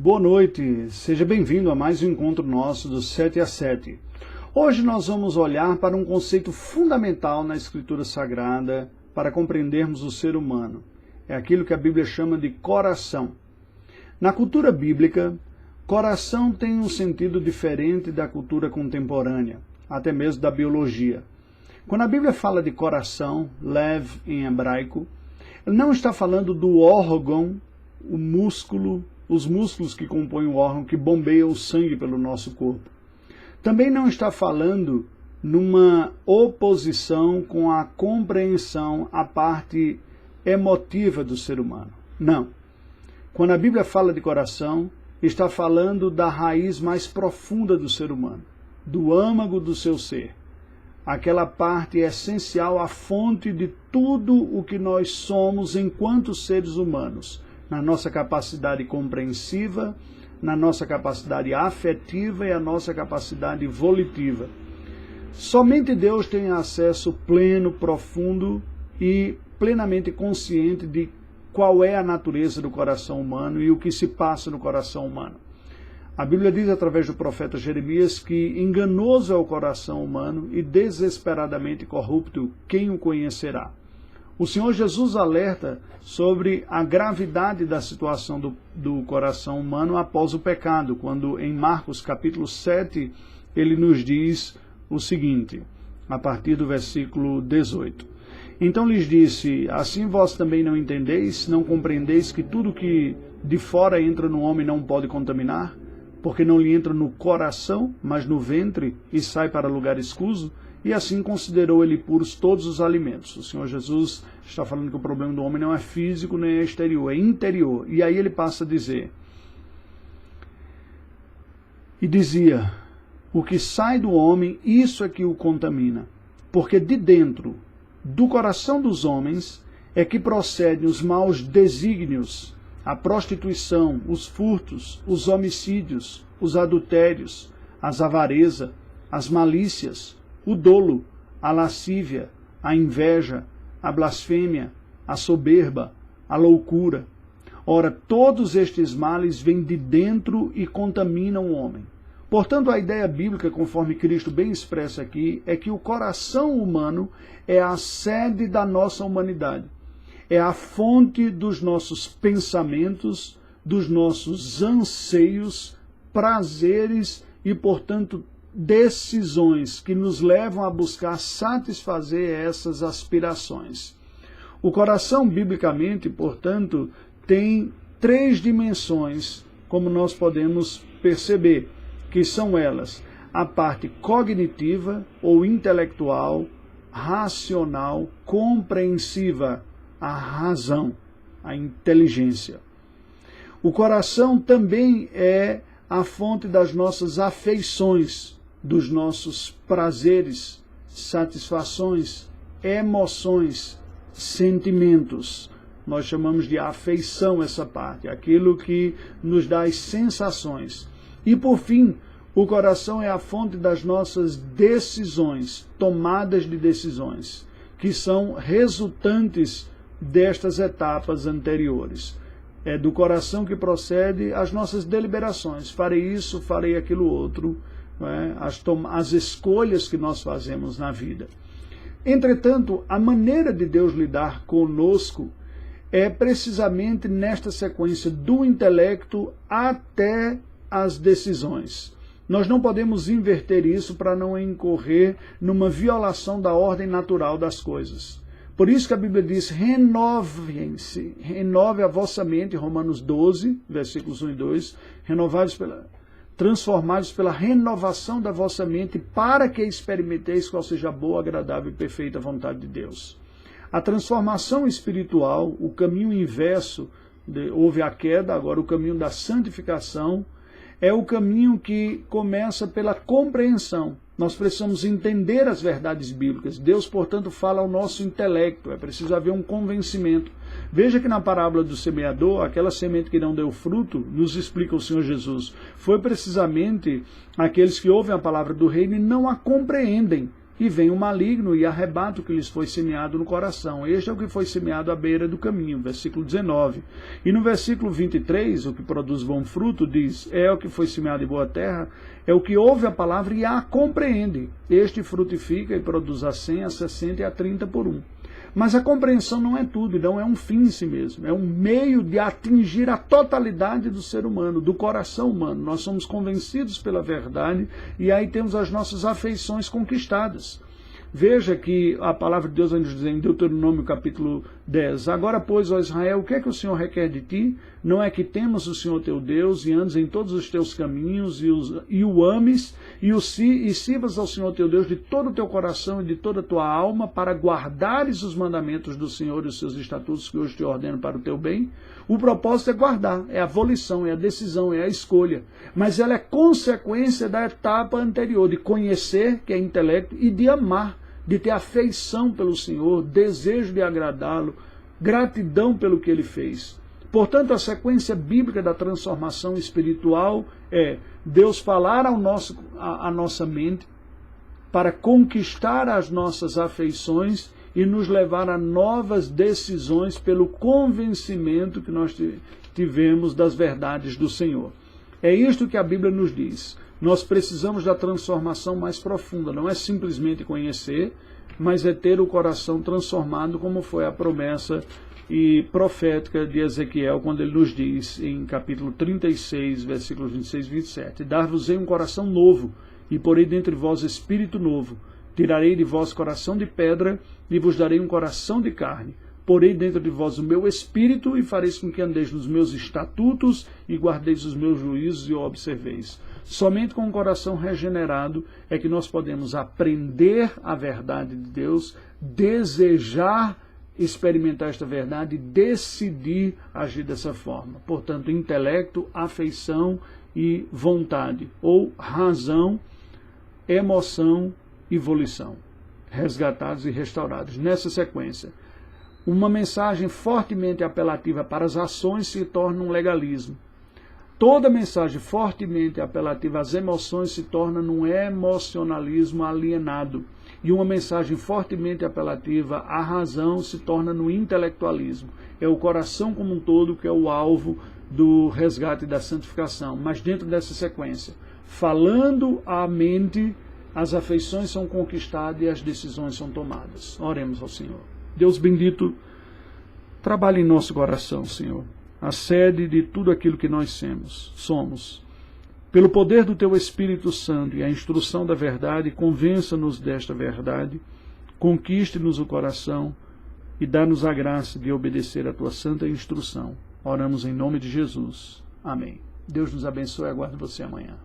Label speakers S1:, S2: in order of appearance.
S1: Boa noite, seja bem-vindo a mais um encontro nosso do 7 a 7. Hoje nós vamos olhar para um conceito fundamental na Escritura Sagrada para compreendermos o ser humano. É aquilo que a Bíblia chama de coração. Na cultura bíblica, coração tem um sentido diferente da cultura contemporânea, até mesmo da biologia. Quando a Bíblia fala de coração, lev em hebraico, ele não está falando do órgão, o músculo, os músculos que compõem o órgão que bombeia o sangue pelo nosso corpo. Também não está falando numa oposição com a compreensão, a parte emotiva do ser humano. Não. Quando a Bíblia fala de coração, está falando da raiz mais profunda do ser humano, do âmago do seu ser. Aquela parte essencial, a fonte de tudo o que nós somos enquanto seres humanos, na nossa capacidade compreensiva, na nossa capacidade afetiva e a nossa capacidade volitiva. Somente Deus tem acesso pleno, profundo e plenamente consciente de qual é a natureza do coração humano e o que se passa no coração humano. A Bíblia diz através do profeta Jeremias que enganoso é o coração humano e desesperadamente corrupto, quem o conhecerá? O Senhor Jesus alerta sobre a gravidade da situação do coração humano após o pecado, quando em Marcos capítulo 7 ele nos diz o seguinte, a partir do versículo 18. Então lhes disse, assim vós também não entendeis, não compreendeis que tudo que de fora entra no homem não pode contaminar, porque não lhe entra no coração, mas no ventre e sai para lugar escuso? E assim considerou ele puros todos os alimentos. O Senhor Jesus está falando que o problema do homem não é físico nem é exterior, é interior. E aí ele passa a dizer, e dizia, o que sai do homem, isso é que o contamina. Porque de dentro do coração dos homens é que procedem os maus desígnios, a prostituição, os furtos, os homicídios, os adultérios, as avareza, as malícias, o dolo, a lascívia, a inveja, a blasfêmia, a soberba, a loucura. Ora, todos estes males vêm de dentro e contaminam o homem. Portanto, a ideia bíblica, conforme Cristo bem expressa aqui, é que o coração humano é a sede da nossa humanidade. É a fonte dos nossos pensamentos, dos nossos anseios, prazeres e, portanto, decisões que nos levam a buscar satisfazer essas aspirações. O coração, biblicamente, portanto, tem três dimensões, como nós podemos perceber, que são elas: a parte cognitiva ou intelectual, racional, compreensiva, a razão, a inteligência. O coração também é a fonte das nossas afeições, dos nossos prazeres, satisfações, emoções, sentimentos. Nós chamamos de afeição essa parte, aquilo que nos dá as sensações. E por fim, o coração é a fonte das nossas decisões, tomadas de decisões, que são resultantes destas etapas anteriores. É do coração que procede as nossas deliberações. Farei isso, farei aquilo outro, não é? As escolhas que nós fazemos na vida. Entretanto, a maneira de Deus lidar conosco é precisamente nesta sequência do intelecto até as decisões. Nós não podemos inverter isso para não incorrer numa violação da ordem natural das coisas. Por isso que a Bíblia diz, renovem-se, renove a vossa mente, Romanos 12, versículos 1 e 2, transformados pela renovação da vossa mente, para que experimenteis qual seja a boa, agradável e perfeita vontade de Deus. A transformação espiritual, o caminho inverso, houve a queda, agora o caminho da santificação, é o caminho que começa pela compreensão. Nós precisamos entender as verdades bíblicas. Deus, portanto, fala ao nosso intelecto. É preciso haver um convencimento. Veja que na parábola do semeador, aquela semente que não deu fruto, nos explica o Senhor Jesus, foi precisamente aqueles que ouvem a palavra do reino e não a compreendem, e vem o maligno e arrebata o que lhes foi semeado no coração. Este é o que foi semeado à beira do caminho, versículo 19. E no versículo 23, o que produz bom fruto, diz, é o que foi semeado em boa terra, é o que ouve a palavra e a compreende. Este frutifica e produz a 100, a 60 e a 30 por um. Mas a compreensão não é tudo, não é um fim em si mesmo, é um meio de atingir a totalidade do ser humano, do coração humano. Nós somos convencidos pela verdade e aí temos as nossas afeições conquistadas. Veja que a palavra de Deus vai nos dizer em Deuteronômio capítulo 10, agora, pois, ó Israel, o que é que o Senhor requer de ti? Não é que temas o Senhor teu Deus e andes em todos os teus caminhos e o ames e sirvas ao Senhor teu Deus de todo o teu coração e de toda a tua alma para guardares os mandamentos do Senhor e os seus estatutos que hoje te ordeno para o teu bem? O propósito é guardar, é a volição, é a decisão, é a escolha. Mas ela é consequência da etapa anterior, de conhecer, que é intelecto, e de amar, de ter afeição pelo Senhor, desejo de agradá-lo, gratidão pelo que ele fez. Portanto, a sequência bíblica da transformação espiritual é Deus falar à nossa mente para conquistar as nossas afeições e nos levar a novas decisões pelo convencimento que nós tivemos das verdades do Senhor. É isto que a Bíblia nos diz. Nós precisamos da transformação mais profunda, não é simplesmente conhecer, mas é ter o coração transformado, como foi a promessa e profética de Ezequiel, quando ele nos diz, em capítulo 36, versículos 26 e 27, dar-vos-ei um coração novo, e porei dentre vós espírito novo, tirarei de vós coração de pedra, e vos darei um coração de carne, porei dentro de vós o meu espírito, e fareis com que andeis nos meus estatutos, e guardeis os meus juízos e o observeis. Somente com um coração regenerado é que nós podemos aprender a verdade de Deus, desejar experimentar esta verdade e decidir agir dessa forma. Portanto, intelecto, afeição e vontade, ou razão, emoção e volição, resgatados e restaurados. Nessa sequência, uma mensagem fortemente apelativa para as ações se torna um legalismo. Toda mensagem fortemente apelativa às emoções se torna num emocionalismo alienado. E uma mensagem fortemente apelativa à razão se torna no intelectualismo. É o coração como um todo que é o alvo do resgate e da santificação. Mas dentro dessa sequência, falando à mente, as afeições são conquistadas e as decisões são tomadas. Oremos ao Senhor. Deus bendito, trabalhe em nosso coração, Senhor, a sede de tudo aquilo que nós somos. Pelo poder do Teu Espírito Santo e a instrução da verdade, convença-nos desta verdade, conquiste-nos o coração e dá-nos a graça de obedecer a Tua santa instrução. Oramos em nome de Jesus. Amém. Deus nos abençoe e aguarde você amanhã.